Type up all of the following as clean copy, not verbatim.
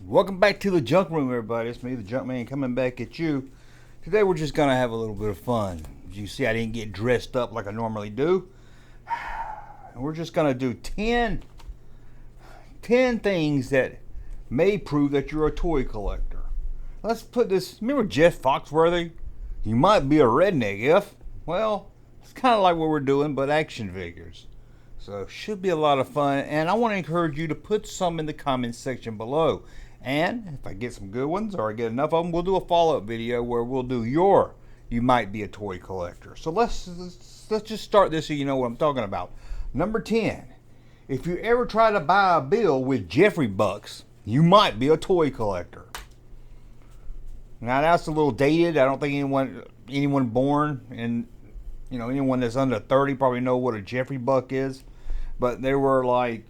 Welcome back to the Junk Room, everybody. It's me, the Junkman, coming back at you. Today we're just going to have a little bit of fun. As you see, I didn't get dressed up like I normally do. And we're just going to do 10 things that may prove that you're a toy collector. Let's put this, remember Jeff Foxworthy? You might be a redneck if, well, it's kind of like what we're doing, but action figures. So it should be a lot of fun, and I want to encourage you to put some in the comments section below. And if I get some good ones or I get enough of them, we'll do a follow-up video where we'll do your You Might Be a Toy Collector. So let's just start this so you know what I'm talking about. Number 10. If you ever try to buy a bill with Jeffrey bucks, you might be a toy collector. Now that's a little dated. I don't think anyone born and anyone that's under 30 probably know what a Jeffrey buck is. But they were like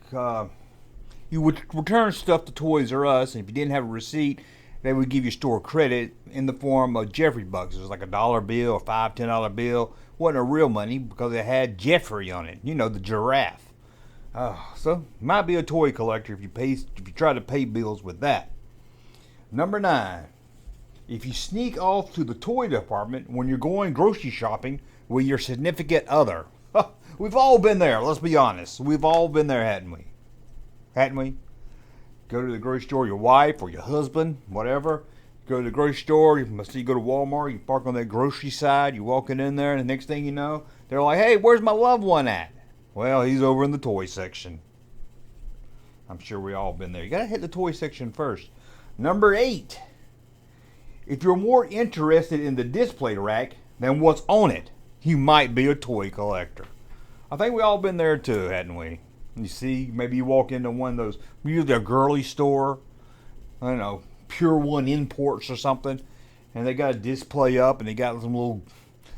you would return stuff to Toys R Us, and if you didn't have a receipt, they would give you store credit in the form of Jeffrey bucks. It was like a $1 bill, a $5, $10 bill. Wasn't a real money because it had Jeffrey on it. You know, the giraffe. So you might be a toy collector if you try to pay bills with that. Number 9. If you sneak off to the toy department when you're going grocery shopping with your significant other. We've all been there, let's be honest. We've all been there, hadn't we? Hadn't we? Go to the grocery store, your wife or your husband, whatever. Go to the grocery store, you go to Walmart, you park on that grocery side, you're walking in there, and the next thing you know, they're like, hey, where's my loved one at? Well, he's over in the toy section. I'm sure we all been there. You gotta hit the toy section first. Number 8. If you're more interested in the display rack than what's on it, you might be a toy collector. I think we all been there too, hadn't we? You see, maybe you walk into one of those, usually a girly store, I don't know, Pure One Imports or something, and they got a display up and they got some little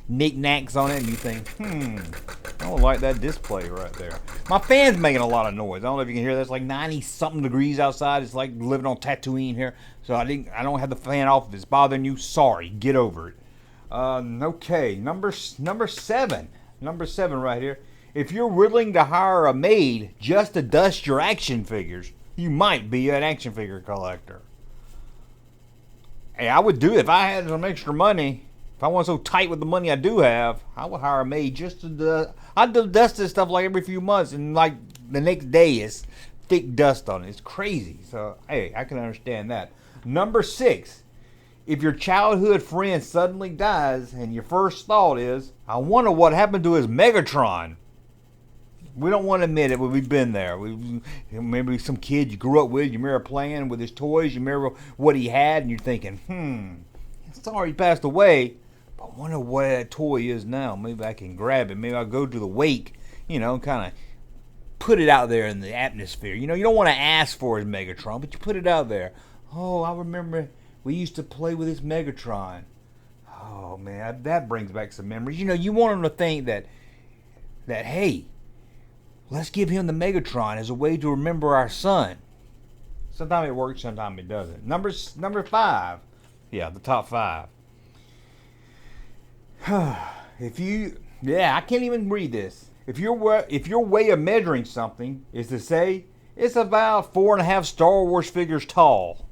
knickknacks on it, and you think, I don't like that display right there. My fan's making a lot of noise. I don't know if you can hear that. It's like 90-something degrees outside. It's like living on Tatooine here. So I don't have the fan off. If it's bothering you, sorry. Get over it. Okay, number 7. Number 7 right here. If you're willing to hire a maid just to dust your action figures, you might be an action figure collector. Hey, I would do it if I had some extra money. If I wasn't so tight with the money I do have, I would hire a maid just to I'd dust this stuff like every few months, and like the next day it's thick dust on it. It's crazy. So hey, I can understand that. Number 6. If your childhood friend suddenly dies and your first thought is, I wonder what happened to his Megatron. We don't want to admit it, but we've been there. Maybe some kid you grew up with, you remember playing with his toys, you remember what he had, and you're thinking, sorry he passed away, but I wonder what that toy is now. Maybe I can grab it. Maybe I'll go to the wake, kind of put it out there in the atmosphere. You don't want to ask for his Megatron, but you put it out there. Oh, I remember we used to play with his Megatron. Oh, man, that brings back some memories. You want him to think that hey, let's give him the Megatron as a way to remember our son. Sometimes it works, sometimes it doesn't. Number 5. Yeah, the top 5. I can't even read this. If your way of measuring something is to say it's about 4.5 Star Wars figures tall.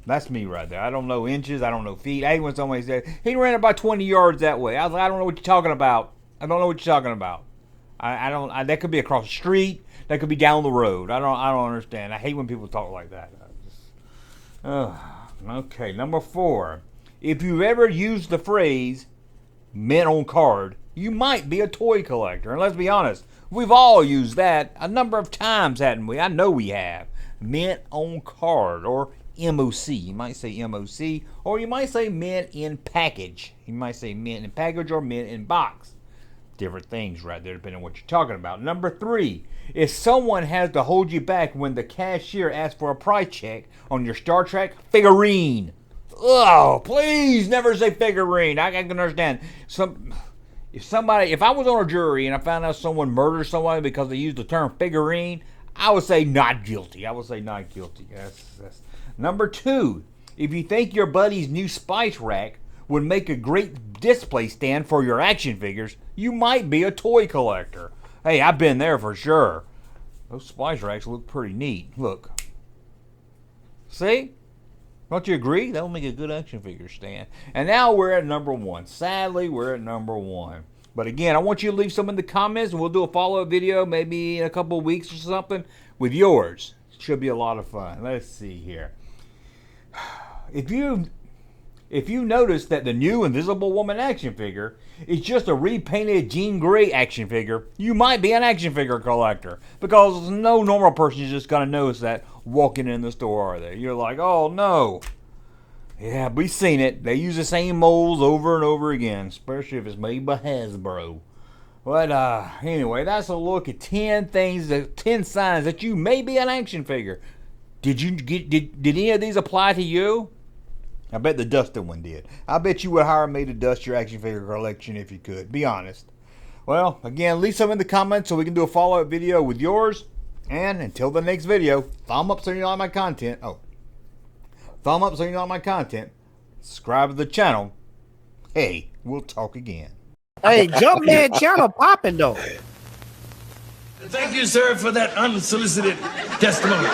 That's me right there. I don't know inches. I don't know feet. I hate when somebody says, he ran about 20 yards that way. I was like, I don't know what you're talking about. I don't know what you're talking about. I don't. That could be across the street. That could be down the road. I don't understand. I hate when people talk like that. Okay, number 4. If you've ever used the phrase "mint on card," you might be a toy collector. And let's be honest, we've all used that a number of times, hadn't we? I know we have. Mint on card, or MOC. You might say MOC, or you might say mint in package. You might say mint in package or mint in box. Different things right there depending on what you're talking about. Number 3, if someone has to hold you back when the cashier asks for a price check on your Star Trek figurine. Oh, please never say figurine. I can understand. If I was on a jury and I found out someone murdered somebody because they used the term figurine, I would say not guilty. That's Number 2, if you think your buddy's new spice rack would make a great display stand for your action figures, you might be a toy collector. Hey, I've been there for sure. Those spice racks look pretty neat. Look. See? Don't you agree? That would make a good action figure stand. And now we're at number 1. Sadly, we're at number 1. But again, I want you to leave some in the comments, and we'll do a follow-up video maybe in a couple of weeks or something with yours. Should be a lot of fun. Let's see here. If you notice that the new Invisible Woman action figure is just a repainted Jean Grey action figure, you might be an action figure collector, because no normal person is just going to notice that walking in the store, are they? You're like, oh no. Yeah, we've seen it. They use the same molds over and over again, especially if it's made by Hasbro. But anyway, that's a look at 10 signs that you may be an action figure. Did any of these apply to you? I bet the Dustin one did. I bet you would hire me to dust your action figure collection if you could. Be honest. Well, again, leave some in the comments so we can do a follow-up video with yours. And until the next video, thumb up so you like my content. Thumb up so you like my content. Subscribe to the channel. Hey, we'll talk again. Hey, Junkman channel popping though. Thank you, sir, for that unsolicited testimony.